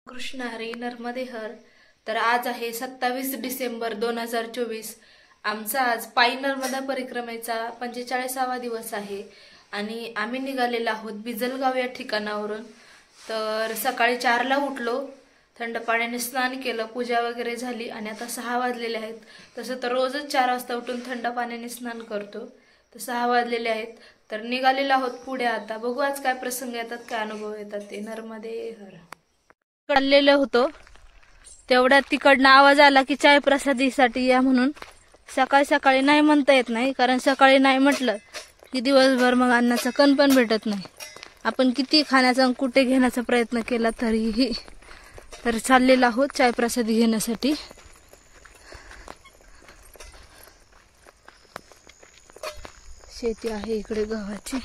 कृष्ण हरी नर्मदे हर। तर आज आहे 27 डिसेंबर 2024। आमचा आज पायी नर्मदा परिक्रमेचा 45वा दिवस आहे आणि आम्ही निघालेलो आहोत बिजलगाव या ठिकाणावरून। तर सकाळी 4ला उठलो, थंड पाण्याने स्नान केलं, पूजा वगैरे झाली आणि आता 6 वाजलेले आहेत। तसं तर रोजच 4 वाजता उठून थंड पाण्याने स्नान करतो, तर 6 वाजलेले आहेत। तर निघालेलो आहोत पुढे। आता बघू आज काय प्रसंग येतात, काय अनुभव येतात ते। नर्मदे हर। चाललेलो होतो तेवढ्यात तिकडनं आवाज आला की चाय प्रसादीसाठी या म्हणून। सकाळी सकाळी नाही म्हणता येत नाही, कारण सकाळी नाही म्हटलं की दिवसभर मग अन्नाचा कण पण भेटत नाही। आपण किती खाण्याचा कुठे घेण्याचा प्रयत्न केला तरीही। तर चाललेलो आहोत चाय प्रसादी घेण्यासाठी। शेती आहे इकडे गव्हाची।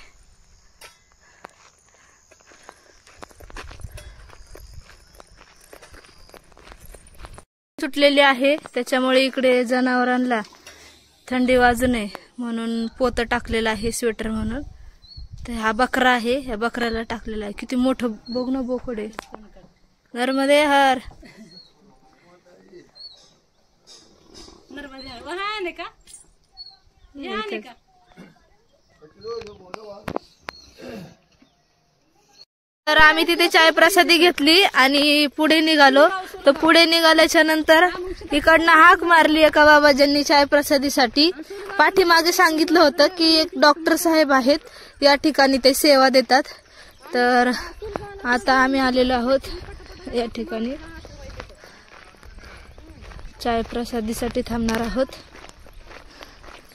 सुटलेली आहे त्याच्यामुळे इकडे जनावरांना थंडी वाजू नये म्हणून पोत टाकलेलं आहे, स्वेटर म्हणून। तर हा बकरा आहे, या बकऱ्याला टाकलेला आहे। किती मोठं बघ ना बोकड आहे। नर्मदे हर। नर्मदे हर वहां का या का। तर आम्ही तिथे चाय प्रसादी घेतली आणि पुढे निघालो। तर पुढे निघाल्याच्या नंतर इकडनं हाक मारली एका बाबाजींनी चाय प्रसादीसाठी। पाठीमागे सांगितलं होतं की एक डॉक्टर साहेब आहेत या ठिकाणी, ते सेवा देतात। तर आता आम्ही आलेलो आहोत या ठिकाणी, चाय प्रसादीसाठी थांबणार आहोत।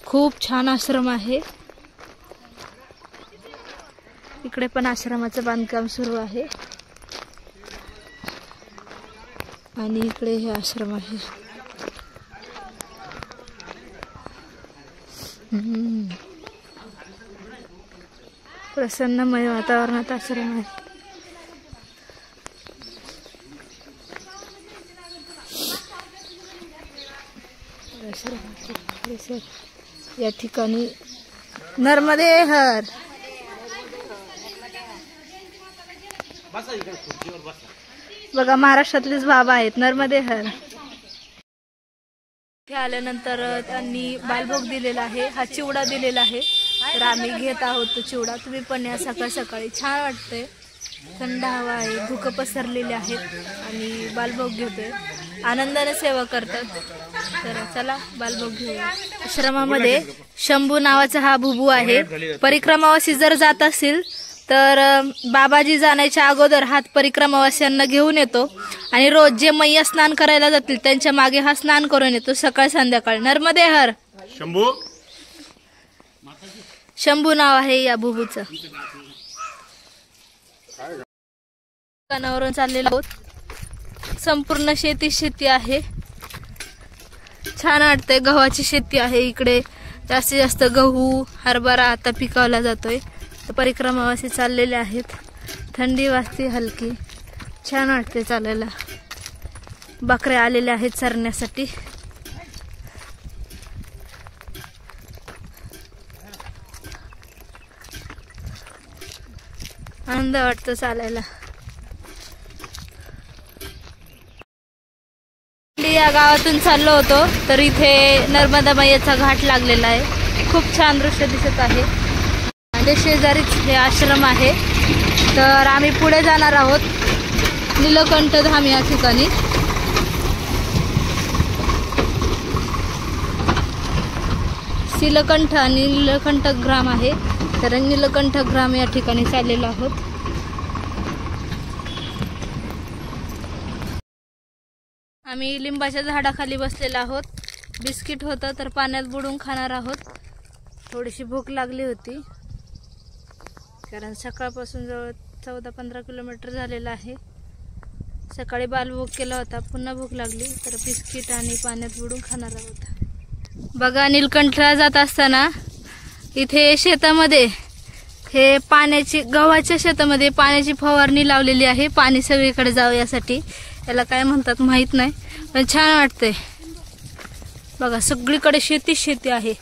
खूप छान आश्रम आहे, इकडे पण आश्रमाचं बांधकाम सुरू आहे आणि इकडे हे आश्रम आहे। प्रसन्नमय वातावरणात आश्रम आहे। या ठिकाणी नर्मदे हर। बघा महाराष्ट्रातलेच बाबा आहेत, नर्मदे हर। इथे आल्यानंतर त्यांनी बालभोग दिलेला आहे, हा चिवडा दिलेला आहे। तर आम्ही घेत आहोत तो चिवडा। तुम्ही पण या सकाळ सकाळी, छान वाटतंय, थंड हवा आहे, धुकं पसरलेले आहेत आणि बालभोग घेतोय, आनंदाने सेवा करतात। तर चला बालभोग घेऊया। आश्रमामध्ये शंभू नावाचा हा बुबू आहे। परिक्रमावासी जर जात असेल तर बाबाजी जाण्याच्या अगोदर हात परिक्रमावासियांना घेऊन येतो आणि रोज जे मैया स्नान करायला जातील त्यांच्या मागे हा स्नान करून येतो सकाळ संध्याकाळ। नर्मदे हर। शंभू नाव आहे या बुबूचं। दुकानावरून चाललेलो आहोत। संपूर्ण शेती आहे, छान वाटतंय। गव्हाची शेती आहे इकडे, जास्तीत जास्त गहू हरभरा आता पिकवला जातोय। तर परिक्रमावासी चाललेले आहेत, थंडी वाजते हलकी, छान वाटते चालायला। बकऱ्या आलेल्या आहेत चरण्यासाठी। आनंद वाटतो चालायला। या गावातून चाललो होतो तर इथे नर्मदा मैयाचा घाट लागलेला आहे, खूप छान दृश्य दिसत आहे। शेजारीच हे आश्रम आहे। तर आम्ही पुढे जाणार आहोत नीलकंठ धाम या ठिकाणी। शिलकंठ आणि नीलकंठ ग्राम आहे, तर नीलकंठ ग्राम या ठिकाणी चाललेलो आहोत। आम्ही लिंबाच्या झाडाखाली बसलेलो आहोत, बिस्किट होतं तर पाण्यात बुडून खाणार आहोत। थोडीशी भूक लागली होती कारण सकाळपासून जवळ 14-15 किलोमीटर झालेला आहे। सकाळी बालभोग केला होता, पुन्हा भूक लागली तर बिस्किट आणि पाण्यात बुडून खाणार आहोत। बघा नीलकंठला जात असताना इथे शेतामध्ये हे पाण्याची, गव्हाच्या शेतामध्ये पाण्याची फवारणी लावलेली आहे, पाणी सगळीकडे जावं यासाठी। याला काय म्हणतात माहित नाही, पण छान वाटतंय। बघा सगळीकडे शेती आहे,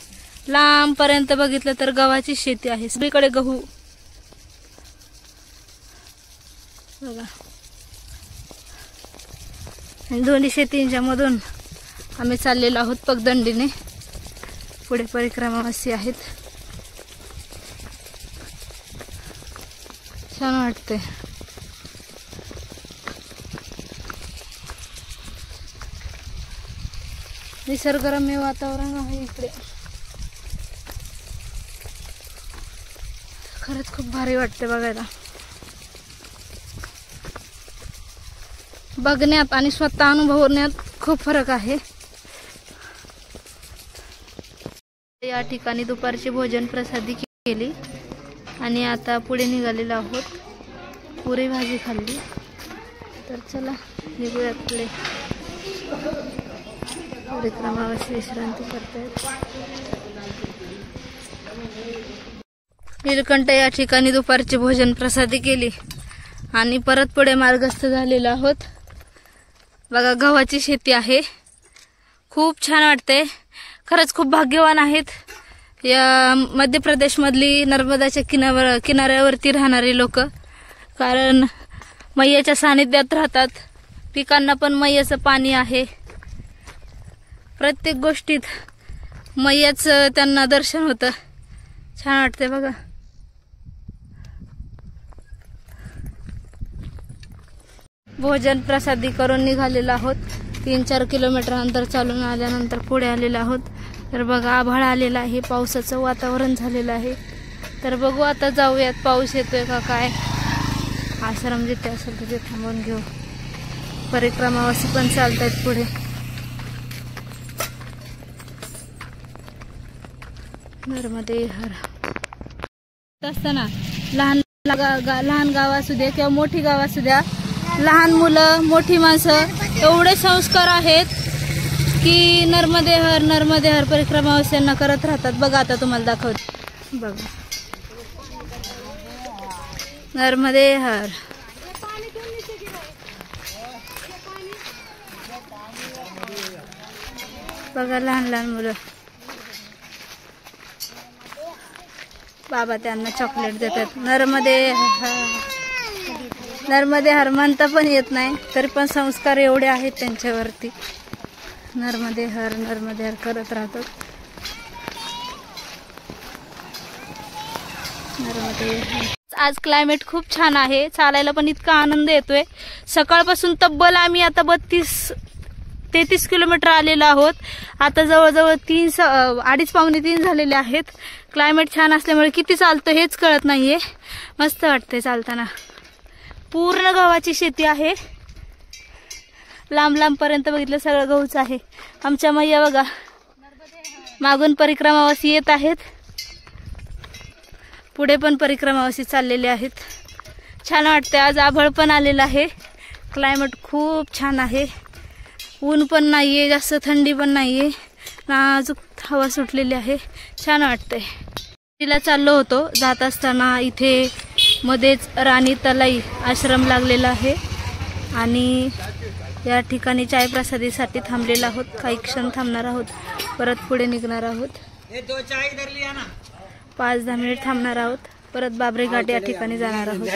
लांब पर्यंत बघितलं तर गव्हाची शेती आहे, सगळीकडे गहू। बघा आणि 203च्या मधून आम्ही चाललेलो आहोत पगदंडीने. पुढे परिक्रमावासी आहेत. छान वाटते. निसर्गरम्य वातावरण आहे इकडे. खरंच खूप भारी वाटते बघायला. बघण्यात आणि स्वतः अनुभवण्यात खूप फरक आहे. या ठिकाणी दुपारची भोजन प्रसादी केली आणि आता पुढे निघालेलो आहोत. पुरी भाजी खाल्ली. तर चला निघूयात पुढे. परिक्रमावासी विश्रांती करतायत. नीलकंठ या ठिकाणी दुपारची भोजन प्रसादी केली आणि परत पुढे मार्गस्थ झालेलो आहोत. बघा गव्हाची शेती आहे. खूप छान वाटते. खरंच खूप भाग्यवान आहेत या मध्य प्रदेश मधली नर्मदाच्या किनाऱ्यावरती राहणारी लोक. कारण मैयाच्या सानिध्यात राहतात. पिकांना पण मैयाचं पाणी आहे. प्रत्येक गोष्टीत मैयाचं त्यांना दर्शन होतं. छान वाटते बघा. भोजन प्रसादी करून निघालेलो आहोत. 3-4 किलोमीटर अंतर चालून आल्यानंतर पुढे आलेलो आहोत. तर बघा आभाळ आलेला आहे. पावसाचं वातावरण झालेलं आहे. तर बघू आता जाऊयात पाऊस येतोय का काय. आश्रम जिथे असेल तिथे थांबून घेऊ. परिक्रमावासी पण चालतायत पुढे. नर्मदे हर असताना लहान गाव असू द्या किंवा मोठी गाव असू द्या, लहान मुलं मोठी माणसं एवढे संस्कार आहेत की नर्मदे हर परिक्रमावास्यांना करत राहतात. बघा आता तुम्हाला दाखवते. बघा नर्मदे हर. बघा लहान लहान मुलं. बाबा त्यांना चॉकलेट देतात. नर्मदे हर म्हणता पण येत नाही तरी पण संस्कार एवढे आहेत त्यांच्यावरती. नर्मदे हर करत राहतात. नर्मदे हर. आज क्लायमेट खूप छान आहे. चालायला पण इतका आनंद येतोय. सकाळपासून तब्बल आम्ही आता 32-33 किलोमीटर आलेलो आहोत. आता जवळजवळ 2:30-3 झालेले आहेत. क्लायमेट छान असल्यामुळे किती चालतो हेच कळत नाहीये. मस्त वाटतंय चालताना. पूर्ण गव्हाची शेती आहे. लांब पर्यंत बघितलं सगळं गहूच आहे. आमच्या मैया बघा मागून परिक्रमावासी येत आहेत. पुढे पण परिक्रमावासी चाललेले आहेत. छान वाटतंय. आज आभाळ पण आलेलं आहे. क्लायमेट खूप छान आहे. ऊन पण नाहीये जास्त, थंडी पण नाहीये. नाजूक हवा सुटलेली आहे. छान वाटतंय. तिला चाललो होतो. जात असताना इथे मध्येच राणी तलाई आश्रम लागलेला आहे आणि या ठिकाणी चाय प्रसादीसाठी थांबलेलो आहोत. काही क्षण थांबणार आहोत. परत पुढे निघणार आहोत. 5-10 मिनिट थांबणार आहोत. परत बाबरे घाट या ठिकाणी जाणार आहोत.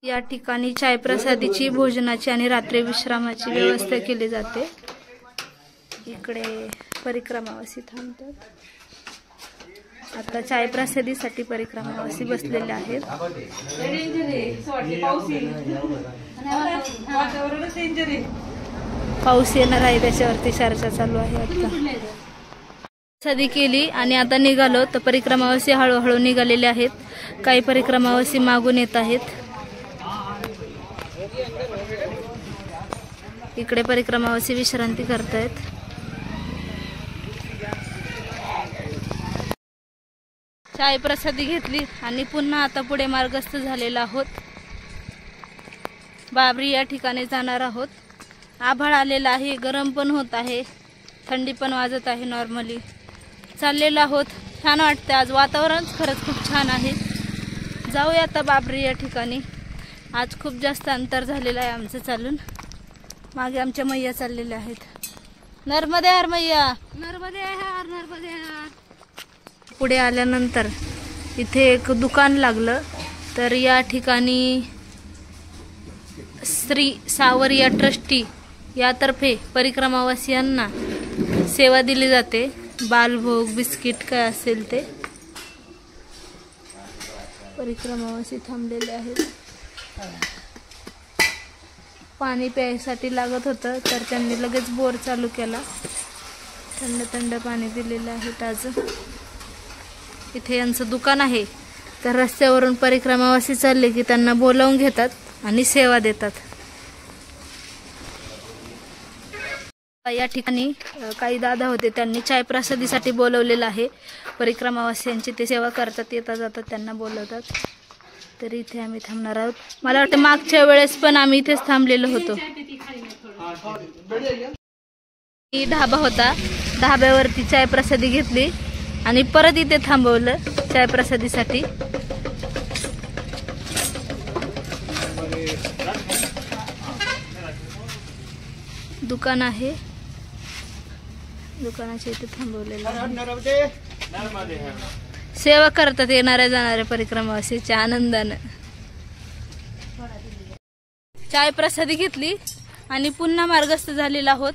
या ठिकाणी चाय प्रसादीची, भोजनाची आणि रात्री विश्रामाची व्यवस्था केली जाते. इकडे परिक्रमावासी थांबतात. आता चाय प्रसादीसाठी परिक्रमावासी बसलेले आहेत. पाऊस येणार आहे त्याच्यावरती चर्चा चालू आहे. आता प्रसादी केली आणि आता निघालो. तर परिक्रमावासी हळूहळू निघालेले आहेत. काही परिक्रमावासी मागून येत आहेत. इकडे परिक्रमावासी विश्रांती करतायत. चाय प्रसादी घेतली आणि पुन्हा आता पुढे मार्गस्थ झालेला आहोत. बाबरी या ठिकाणी जाणार आहोत. आभाळ आलेला आहे. गरम पण होत आहे. थंडी पण वाजत आहे. नॉर्मली चाललेलो आहोत. छान वाटतं. आज वातावरण खरंच खूप छान आहे. जाऊया आता बाबरी या ठिकाणी. आज खूप जास्त अंतर झालेलं आहे आमचं चालून. मागे आमच्या मैया चाललेल्या आहेत. नर्मदे हर मैया. नर्मदे हर. पुढे आल्यानंतर इथे एक दुकान लागलं तर या ठिकाणी श्री सावरिया ट्रस्टी यातर्फे परिक्रमावासियांना सेवा दिली जाते। बालभोग, बिस्किट काय असेल ते। परिक्रमावासी थांबलेले आहेत। पाणी प्यायसाठी लागत होतं तर त्यांनी लगेच बोर चालू केला। थंड थंड पाणी दिलेलं आहे ताजं। इथे यांचं दुकान आहे, तर रस्त्यावरून परिक्रमावासी चालले की त्यांना बोलावून घेतात आणि सेवा देतात। या ठिकाणी काही दादा होते, त्यांनी चाय प्रसादीसाठी बोलवलेलं आहे। परिक्रमावासियांची ते सेवा करतात, येता जातात त्यांना बोलवतात। तर इथे आम्ही थांबणार आहोत। मला वाटतं मागच्या वेळेस पण आम्ही इथेच थांबलेलो होतो। ही ढाबा होता, ढाब्यावरती चाय प्रसादी घेतली आणि परत इथे थांबवलं चाय प्रसादीसाठी। दुकान आहे, दुकानाच्या इथे थांबवलेलं आहे। सेवा करतात येणाऱ्या जाणाऱ्या परिक्रमावासीच्या आनंदानं। चाय प्रसादी घेतली आणि पुन्हा मार्गस्थ झालेला आहोत।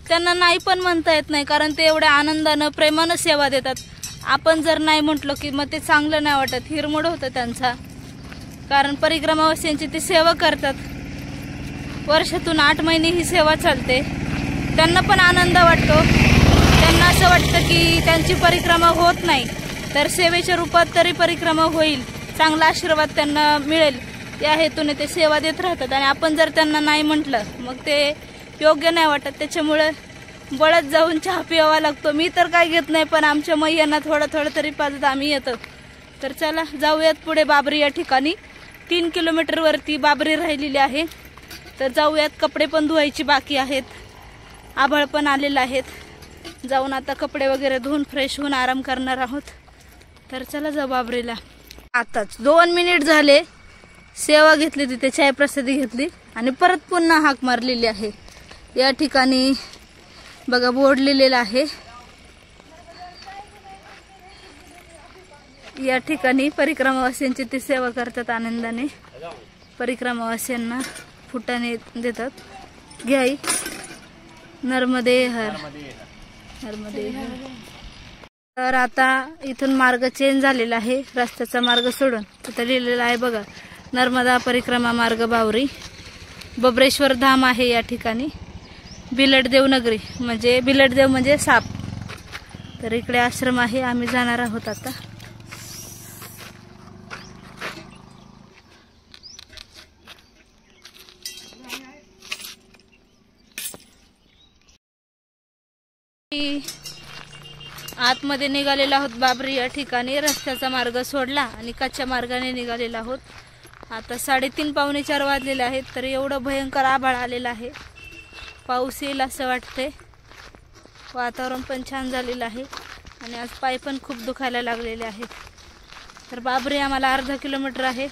त्यांना नाही पण म्हणता येत नाही, कारण ते एवढ्या आनंदानं प्रेमानं सेवा देतात। आपण जर नाही म्हटलं की मग ते चांगलं नाही वाटत, हिरमोड होतं त्यांचा। कारण परिक्रमावासियांची ते सेवा करतात, वर्षातून 8 महिने ही सेवा चालते। त्यांना पण आनंद वाटतो। त्यांना असं वाटतं की त्यांची परिक्रमा होत नाही तर सेवेच्या रूपात तरी परिक्रमा होईल, चांगला आशीर्वाद त्यांना मिळेल, या हेतूने ते सेवा देत राहतात। आणि आपण जर त्यांना नाही म्हटलं मग ते योग्य नाही वाटत, त्याच्यामुळे बळत जाऊन चहा प्यावा लागतो। मी तर काय घेत नाही, पण आमच्या मैयांना थोडं थोडं तरी पाजत आम्ही येतो। तर चला जाऊयात पुढे बाबरी या ठिकाणी। 3 किलोमीटर वरती बाबरी राहिलेली आहे, तर जाऊयात। कपडे पण धुवायची बाकी आहेत, आभाळ पण आलेलं आहेत। जाऊन आता कपडे वगैरे धुवून फ्रेश होऊन आराम करणार आहोत। तर चला जाऊ बाबरीला। आताच 2 मिनिट झाले सेवा घेतली, तिथे चाय प्रसादी घेतली आणि परत पुन्हा हाक मारलेली आहे। या ठिकाणी बघा बोर्ड लिहिलेला आहे। या ठिकाणी परिक्रमावासियांची ते सेवा करतात आनंदाने। परिक्रमावासियांना फुटाणे देतात। घ्याई नर्मदे हर, नर्मदे हर। तर आता इथून मार्ग चेंज झालेला आहे, रस्त्याचा मार्ग सोडून तिथे लिहिलेला आहे बघा, नर्मदा परिक्रमा मार्ग बावरी। बबरेश्वर धाम आहे या ठिकाणी। बिलटदेव नगरी म्हणजे बिलटदेव म्हणजे साप। तर इकडे आश्रम आहे, आम्ही जाणार आहोत आता। आतमध्ये निघालेला आहोत बाबरी या ठिकाणी। रस्त्याचा मार्ग सोडला आणि कच्च्या मार्गाने निघालेला आहोत। आता 3:30 पावणे 4 वाजलेले आहेत, तर एवढं भयंकर आभाळ आलेलं आहे, पाऊस येईल असं वाटतंय। वातावरण पण छान झालेलं आहे आणि आज पाय पण खूप दुखायला लागलेले आहेत। तर बाबरी आम्हाला अर्धा किलोमीटर आहे।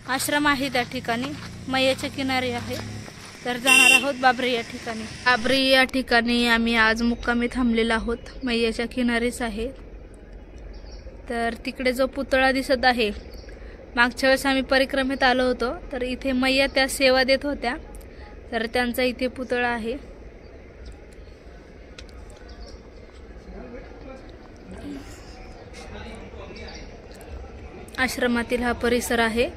आश्रम आहे त्या ठिकाणी, मैयाच्या किनारी आहे। तर जाणार आहोत बाबरी या ठिकाणी। बाबरी या ठिकाणी आम्ही आज मुक्कामी थांबलेलो आहोत, मैयाच्या किनारीच आहे। तर तिकडे जो पुतळा दिसत आहे, मागच्या वेळेस आम्ही परिक्रमेत आलो होतो, तर इथे मैया त्या सेवा देत होत्या, तर त्यांचा इथे पुतळा आहे। आश्रमातील हा परिसर आहे।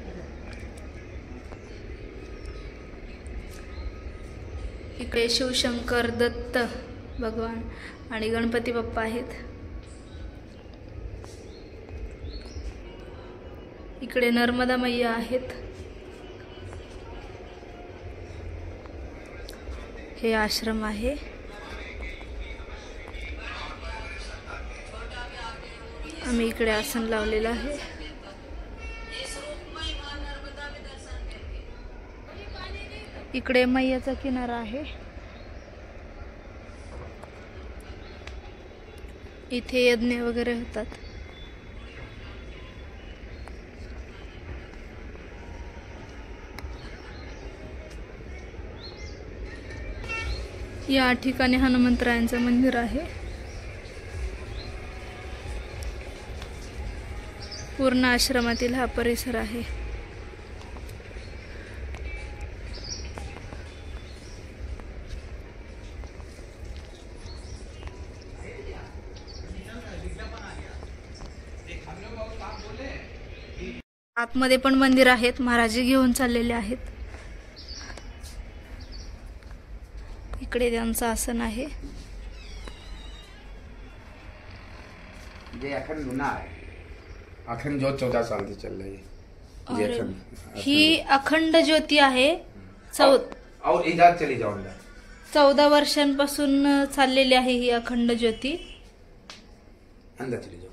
इकडे शिवशंकर, दत्त भगवान आणि गणपती बाप्पा आहेत। इकडे नर्मदा मैया आहेत। हे आश्रम आहे। आम्ही इकडे आसन लावलेलं आहे। इकडे मैयाचा किनारा आहे। इथे यज्ञ वगैरे होतात। या ठिकाणी हनुमंतरायांचं मंदिर आहे। पूर्ण आश्रमातील हा परिसर आहे. आतमध्ये पण मंदिर आहेत. महाराज घेऊन चाललेले आहेत. इकडे त्यांचं आसन आहे. ये अखंड लूना है. अखंड ज्योत 14 साल से चल रही है. ये अरे, अखंड ही अखंड ज्योती आहे. और इधर चली जाओ अंदर. 14 वर्षांपासून चाललेली आहे ही अखंड ज्योती. अंदर चली जाओ.